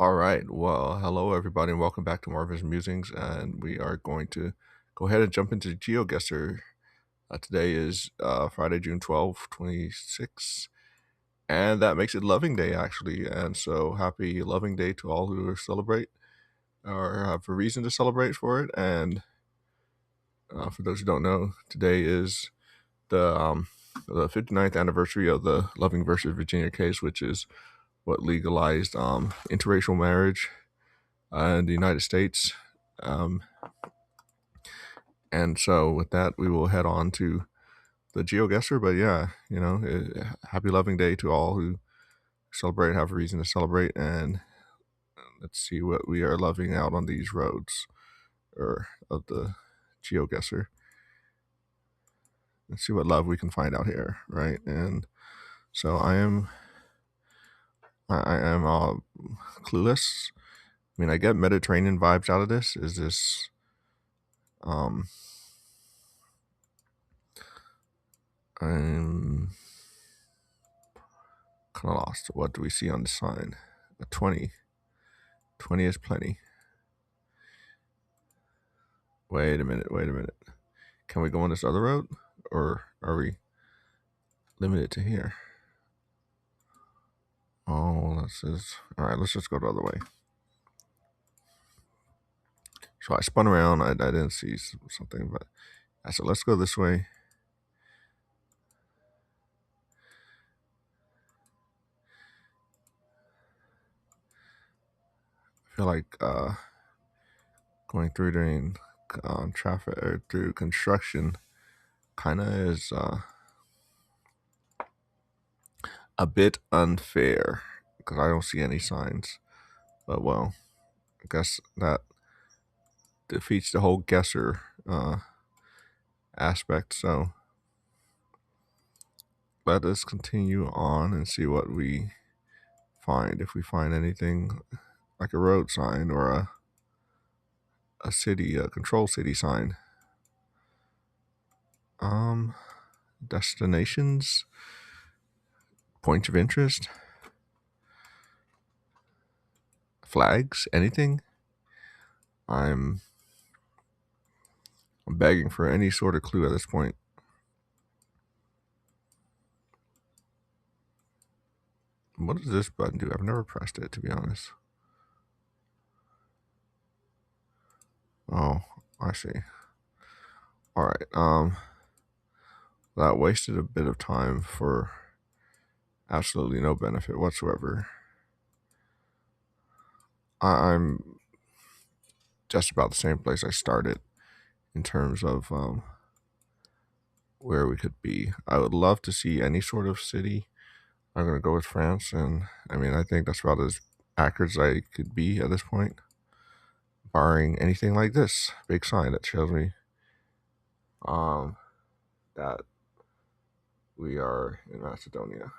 All right. Well, hello everybody, and welcome back to Marvin's Musings. And we are going to go ahead and jump into GeoGuessr. Today is Friday, June 12th, 26, and that makes it Loving Day actually. And so, happy Loving Day to all who celebrate or have a reason to celebrate for it. And for those who don't know, today is the 59th anniversary of the Loving versus Virginia case, which is what legalized interracial marriage in the United States. Um, and so with that, we will head on to the GeoGuessr. But yeah, happy Loving Day to all who celebrate, have a reason to celebrate. And let's see what we are loving out on these roads or of the GeoGuessr. Let's see what love we can find out here, right? And so I am clueless. I mean, I get Mediterranean vibes out of this. Is this um I'm kind of lost. What do we see on the sign? A 20. 20 is plenty. Wait a minute. Can we go on this other road? Or are we limited to here? Oh, this is... Alright, let's just go the other way. So I spun around. I didn't see something, but I said, let's go this way. I feel like going through during traffic or through construction kind of is a bit unfair because I don't see any signs. But well, I guess that defeats the whole guesser aspect. So let us continue on and see what we find. If we find anything like a road sign or a city, a control city sign. Destinations, points of interest, flags, anything. I'm begging for any sort of clue at this point. What does this button do? I've never pressed it, to be honest. Oh, I see. All right. That wasted a bit of time for absolutely no benefit whatsoever. I'm just about the same place I started in terms of where we could be. I would love to see any sort of city. I'm going to go with France, and I mean, I think that's about as accurate as I could be at this point, barring anything like this big sign that shows me that we are in Macedonia.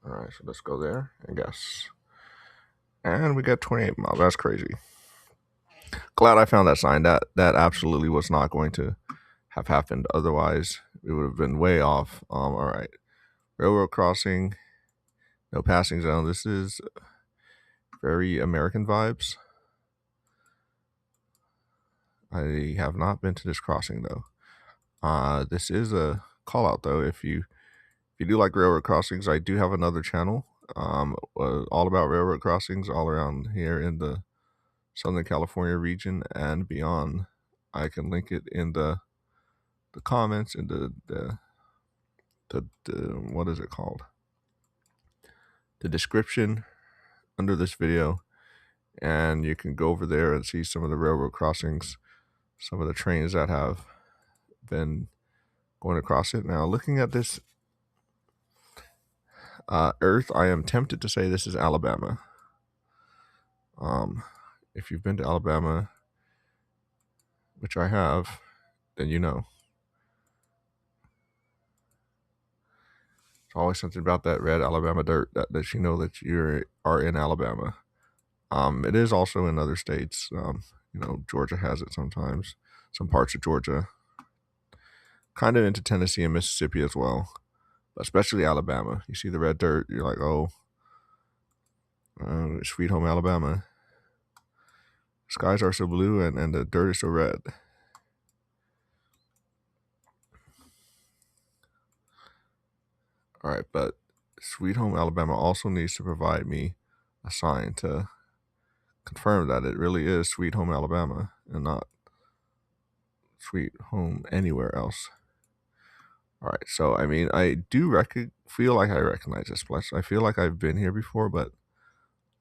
All right, so let's go there and guess. And we got 28 miles. That's crazy. Glad I found that sign. That absolutely was not going to have happened. Otherwise, it would have been way off. All right. Railroad crossing, no passing zone. This is very American vibes. I have not been to this crossing though. This is a call out though. If you do like railroad crossings, I do have another channel. All about railroad crossings all around here in the Southern California region and beyond. I can link it in the comments in the what is it called? The description under this video, and you can go over there and see some of the railroad crossings, some of the trains that have been going across it. Now, looking at this Earth, I am tempted to say this is Alabama. If you've been to Alabama, which I have, then you know. There's always something about that red Alabama dirt that you know that you are in Alabama. It is also in other states. Georgia has it sometimes. Some parts of Georgia. Kind of into Tennessee and Mississippi as well. But especially Alabama. You see the red dirt, you're like, oh, Sweet Home Alabama. Skies are so blue and the dirt is so red. All right, but Sweet Home Alabama also needs to provide me a sign to confirm that it really is Sweet Home Alabama and not Sweet Home anywhere else. All right, so I mean, I do feel like I recognize this place. I feel like I've been here before, but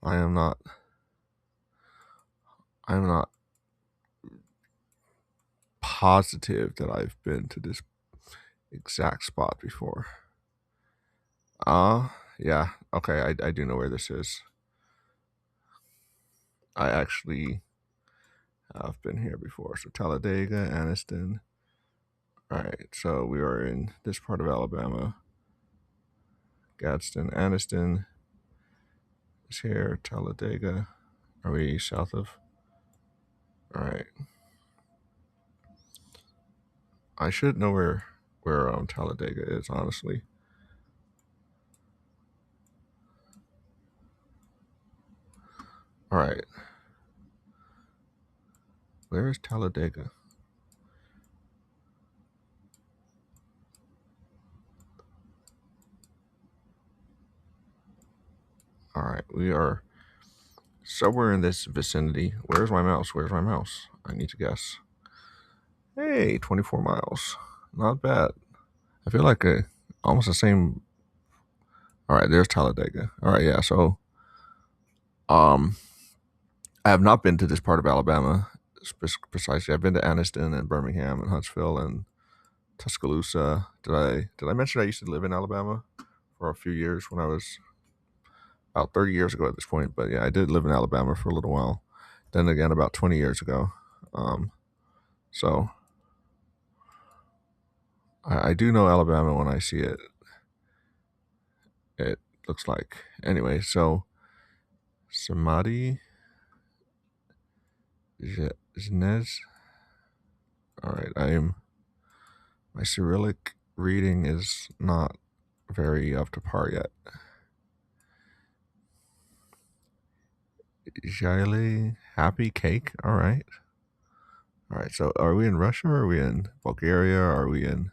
I am not. I'm not positive that I've been to this exact spot before. Yeah. Okay, I do know where this is. I actually have been here before. So Talladega, Anniston. All right, so we are in this part of Alabama. Gadsden, Anniston is here. Talladega. Are we south of? All right. I should know where Talladega is, honestly. All right. Where is Talladega? All right, we are somewhere in this vicinity. Where's my mouse? Where's my mouse? I need to guess. Hey, 24 miles. Not bad. I feel like almost the same. All right, there's Talladega. All right, yeah. So, um, I have not been to this part of Alabama precisely. I've been to Anniston and Birmingham and Huntsville and Tuscaloosa. Did I mention I used to live in Alabama for a few years when I was about 30 years ago at this point? But yeah, I did live in Alabama for a little while. Then again, about 20 years ago. Um, so I do know Alabama when I see it. It looks like anyway. So Samadhi Znez. All right, my Cyrillic reading is not very up to par yet. Jaile Happy Cake. All right. All right. So are we in Russia? Or are we in Bulgaria? Are we in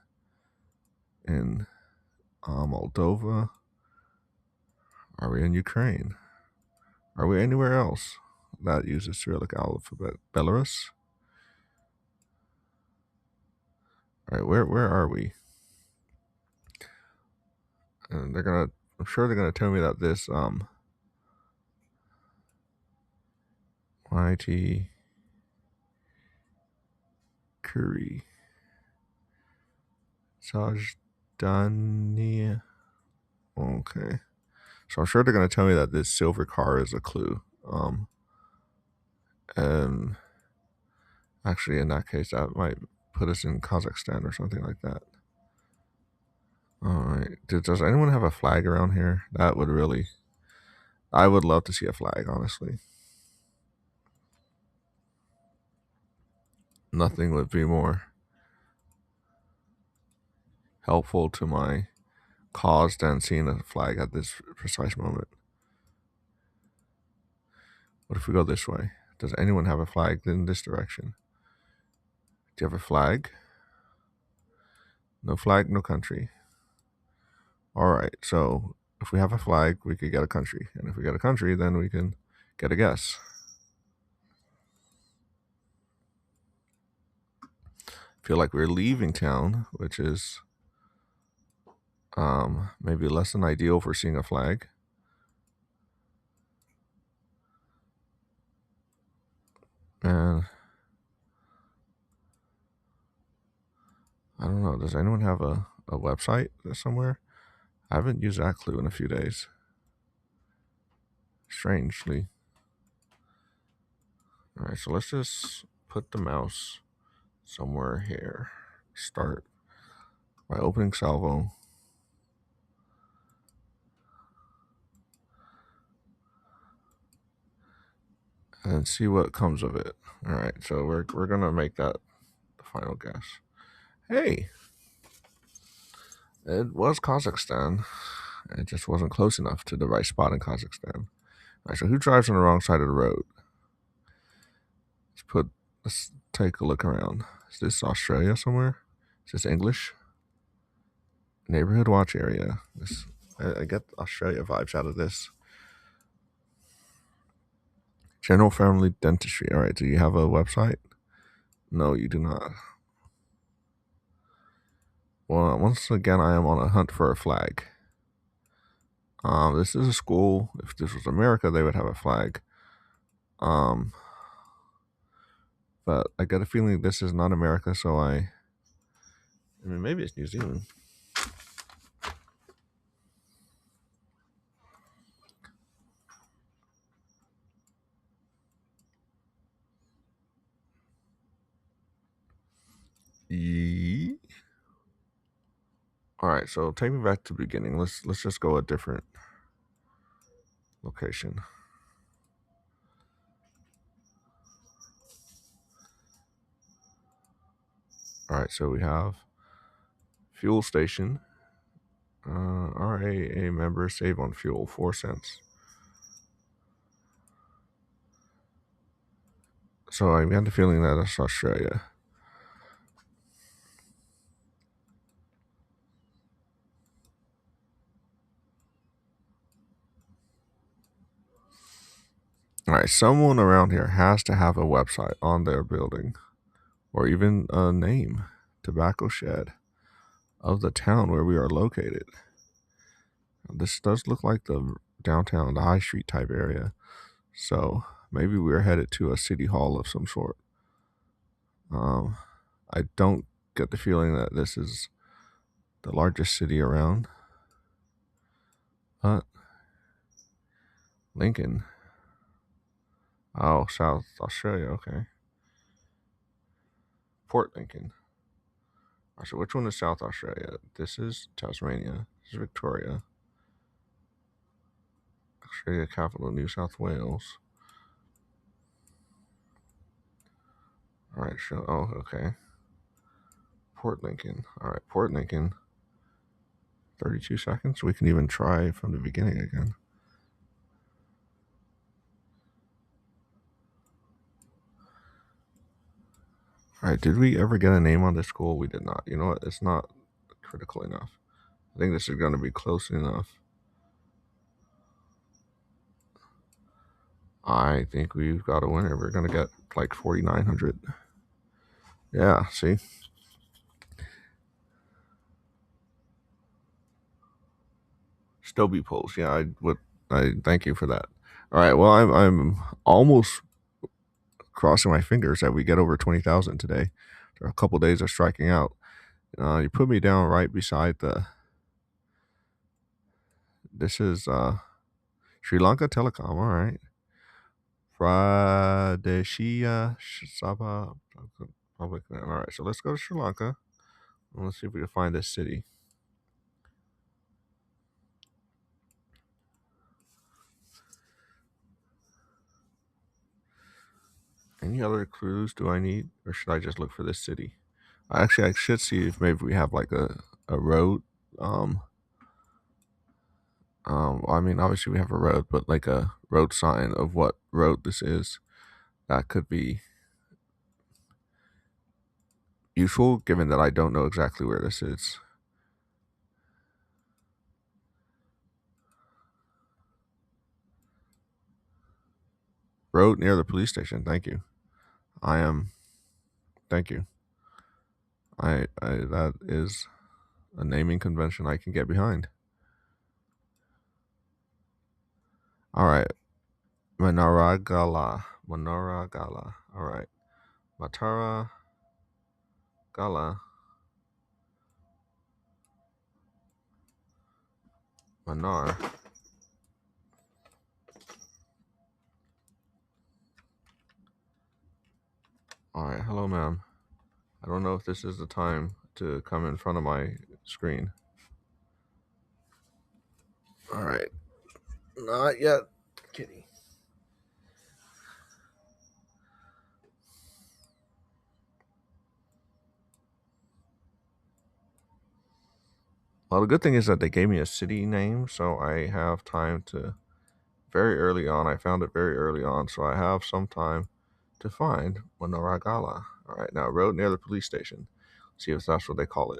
Moldova? Are we in Ukraine? Are we anywhere else that uses Cyrillic alphabet? Belarus. All right. Where are we? And I'm sure they're gonna tell me that this YT Curry Sajdania. Okay. So I'm sure they're gonna tell me that this silver car is a clue. And actually in that case that might put us in Kazakhstan or something like that. Alright. Does anyone have a flag around here? That would really I would love to see a flag, honestly. Nothing would be more helpful to my cause than seeing a flag at this precise moment. What if we go this way? Does anyone have a flag in this direction? Do you have a flag? No flag, no country. All right, so if we have a flag, we could get a country. And if we get a country, then we can get a guess. Feel like we're leaving town, which is maybe less than ideal for seeing a flag. And I don't know, does anyone have a website somewhere? I haven't used that clue in a few days. Strangely. All right, so let's just put the mouse somewhere here. Start by opening salvo. And see what comes of it. All right, so we're gonna make that the final guess. Hey, it was Kazakhstan. It just wasn't close enough to the right spot in Kazakhstan. Alright, so who drives on the wrong side of the road? Let's take a look around. Is this Australia somewhere? Is this English? Neighborhood watch area. I get Australia vibes out of this. General Family Dentistry. All right, do you have a website? No, you do not. Well, once again, I am on a hunt for a flag. This is a school. If this was America, they would have a flag. But I get a feeling this is not America, so I mean, maybe it's New Zealand. All right, so take me back to the beginning. Let's just go a different location. All right, so we have fuel station. RAA member save on fuel 4 cents. So I got the feeling that it's Australia. All right, someone around here has to have a website on their building, or even a name, Tobacco Shed, of the town where we are located. This does look like the downtown, the high street type area. So maybe we're headed to a city hall of some sort. I don't get the feeling that this is the largest city around. But Lincoln. Oh, South Australia. Okay. Port Lincoln. So which one is South Australia? This is Tasmania. This is Victoria. Australia capital, New South Wales. All right. Oh, okay. Port Lincoln. All right. Port Lincoln. 32 seconds. We can even try from the beginning again. All right. Did we ever get a name on this school? We did not. You know what? It's not critical enough. I think this is going to be close enough. I think we've got a winner. We're going to get like 4,900. Yeah, see? Stobie polls. Yeah, I thank you for that. All right. Well, I'm almost crossing my fingers that we get over 20,000 today. There are a couple days of striking out. You put me down right beside the. This is Sri Lanka Telecom. All right. Pradeshia Sabha Public. All right. So let's go to Sri Lanka. And let's see if we can find this city. Any other clues do I need, or should I just look for this city? Actually, I should see if maybe we have like a road. I mean, obviously we have a road, but like a road sign of what road this is. That could be useful, given that I don't know exactly where this is. Road near the police station. Thank you. I am. Thank you. I that is a naming convention I can get behind. All right, Manaragala. Manaragala. All right, Matara Gala. Manar. All right, hello, ma'am. I don't know if this is the time to come in front of my screen. All right, not yet, kitty. Well, the good thing is that they gave me a city name, so I have time to very early on. I found it very early on, so I have some time to find Manoragala. All right, now road near the police station. See if that's what they call it.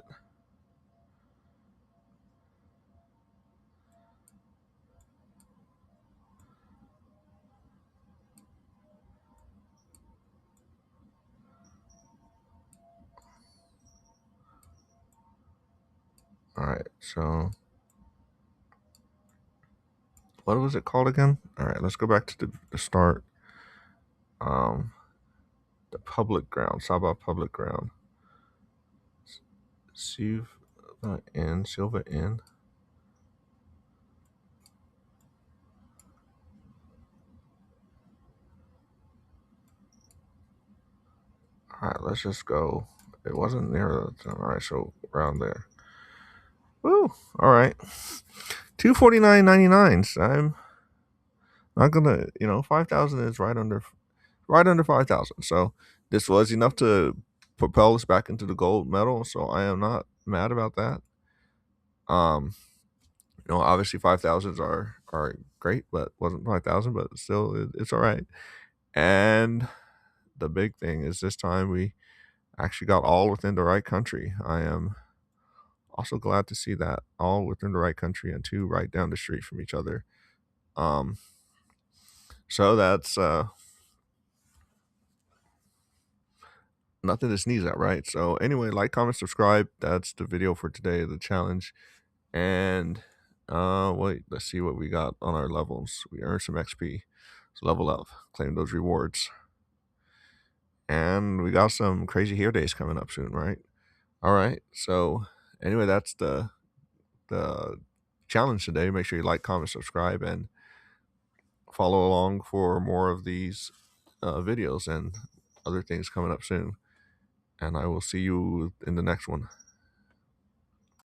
All right, so what was it called again? All right, let's go back to the start. Um, the public ground, Sabah public ground. Silva Inn. All right, let's just go. It wasn't near the time. All right, so around there. Woo! All right, 249.99. So I'm not gonna, 5,000 is right under 5,000. So this was enough to propel us back into the gold medal. So I am not mad about that. Um, obviously 5,000s are great, but wasn't 5,000, but still it's all right. And the big thing is this time we actually got all within the right country. I am also glad to see that all within the right country and two right down the street from each other. Um, so that's nothing to sneeze at, right? So anyway, like, comment, subscribe. That's the video for today, the challenge. And wait, let's see what we got on our levels. We earned some XP. Let's level up, claim those rewards. And we got some crazy hair days coming up soon, right? All right. So anyway, that's the challenge today. Make sure you like, comment, subscribe, and follow along for more of these videos and other things coming up soon. And I will see you in the next one.